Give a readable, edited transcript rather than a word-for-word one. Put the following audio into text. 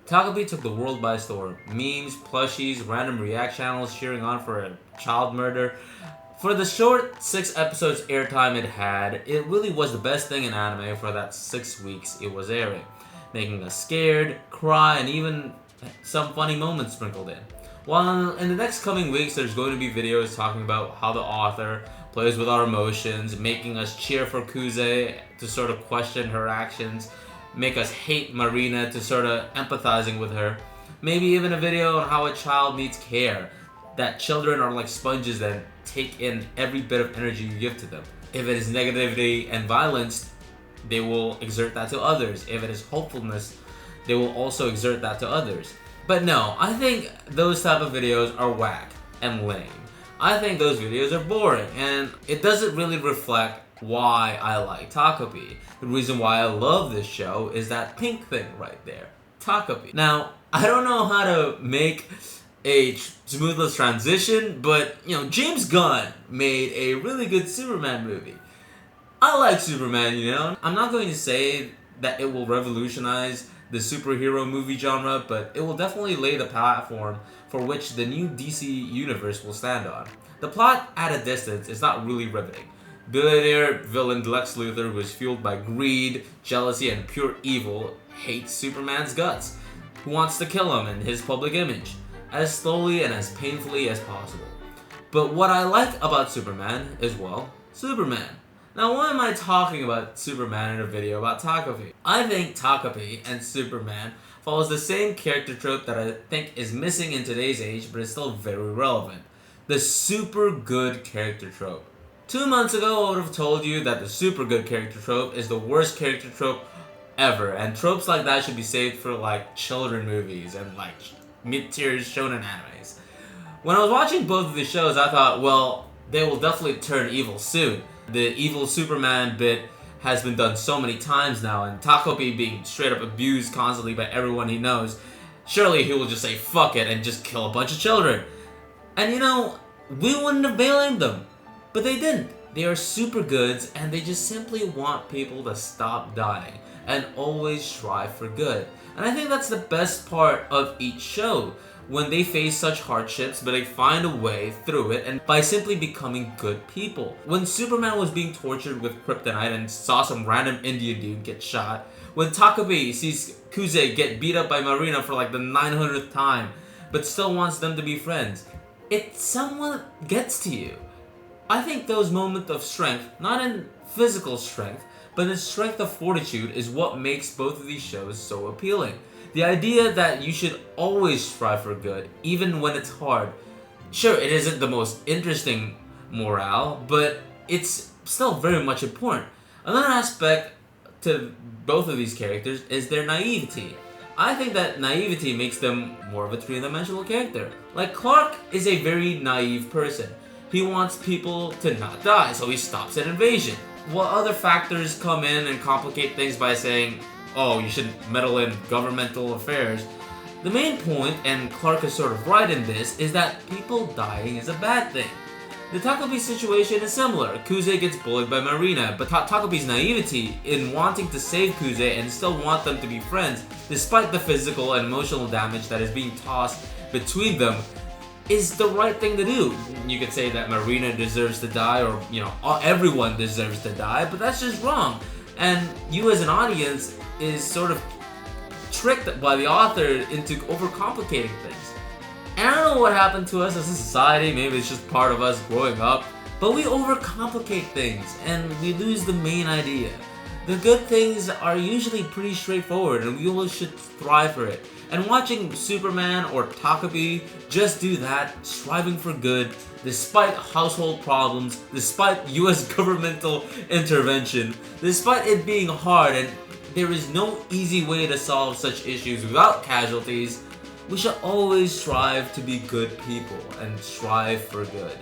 Takopi took the world by storm. Memes, plushies, random react channels cheering on for a child murder. For the short 6 episodes airtime it had, it really was the best thing in anime for that 6 weeks it was airing, making us scared, cry, and even some funny moments sprinkled in. While in the next coming weeks there's going to be videos talking about how the author plays with our emotions, making us cheer for Kuze to sort of question her actions, make us hate Marina to sort of empathizing with her, maybe even a video on how a child needs care, that children are like sponges that take in every bit of energy you give to them. If it is negativity and violence, they will exert that to others. If it is hopefulness, they will also exert that to others. But no, I think those type of videos are whack and lame. I think those videos are boring, and it doesn't really reflect why I like Takopi. The reason why I love this show is that pink thing right there, Takopi. Now, I don't know how to make a smoothless transition, but James Gunn made a really good Superman movie. I like Superman, I'm not going to say that it will revolutionize the superhero movie genre, but it will definitely lay the platform for which the new DC universe will stand on. The plot at a distance is not really riveting. Billionaire villain Lex Luthor, who is fueled by greed, jealousy, and pure evil, hates Superman's guts, who wants to kill him and his public image, as slowly and as painfully as possible. But what I like about Superman is, well, Superman. Now, why am I talking about Superman in a video about Takopi? I think Takopi and Superman follows the same character trope that I think is missing in today's age, but is still very relevant. The super good character trope. 2 months ago, I would have told you that the super good character trope is the worst character trope ever, and tropes like that should be saved for like children movies and like mid-tier shonen animes. When I was watching both of these shows, I thought, well, they will definitely turn evil soon. The evil Superman bit has been done so many times now, and Takopi being straight up abused constantly by everyone he knows, surely he will just say fuck it and just kill a bunch of children. And we wouldn't have blamed them, but they didn't. They are super goods, and they just simply want people to stop dying and always strive for good. And I think that's the best part of each show, when they face such hardships, but they find a way through it and by simply becoming good people. When Superman was being tortured with kryptonite and saw some random Indian dude get shot, when Takopi sees Kuze get beat up by Marina for like the 900th time, but still wants them to be friends, it somewhat gets to you. I think those moments of strength, not in physical strength, but in strength of fortitude, is what makes both of these shows so appealing. The idea that you should always strive for good, even when it's hard. Sure, it isn't the most interesting morale, but it's still very much important. Another aspect to both of these characters is their naivety. I think that naivety makes them more of a three-dimensional character. Like, Clark is a very naive person. He wants people to not die, so he stops an invasion. While other factors come in and complicate things by saying, oh, you shouldn't meddle in governmental affairs, the main point, and Clark is sort of right in this, is that people dying is a bad thing. The Takopi situation is similar. Kuze gets bullied by Marina, but Takopi's naivety in wanting to save Kuze and still want them to be friends, despite the physical and emotional damage that is being tossed between them, is the right thing to do. You could say that Marina deserves to die, or everyone deserves to die, but that's just wrong. And you as an audience is sort of tricked by the author into overcomplicating things. And I don't know what happened to us as a society, maybe it's just part of us growing up, but we overcomplicate things and we lose the main idea. The good things are usually pretty straightforward and we all should strive for it. And watching Superman or Takopi just do that, striving for good, despite household problems, despite US governmental intervention, despite it being hard and there is no easy way to solve such issues without casualties, we should always strive to be good people and strive for good.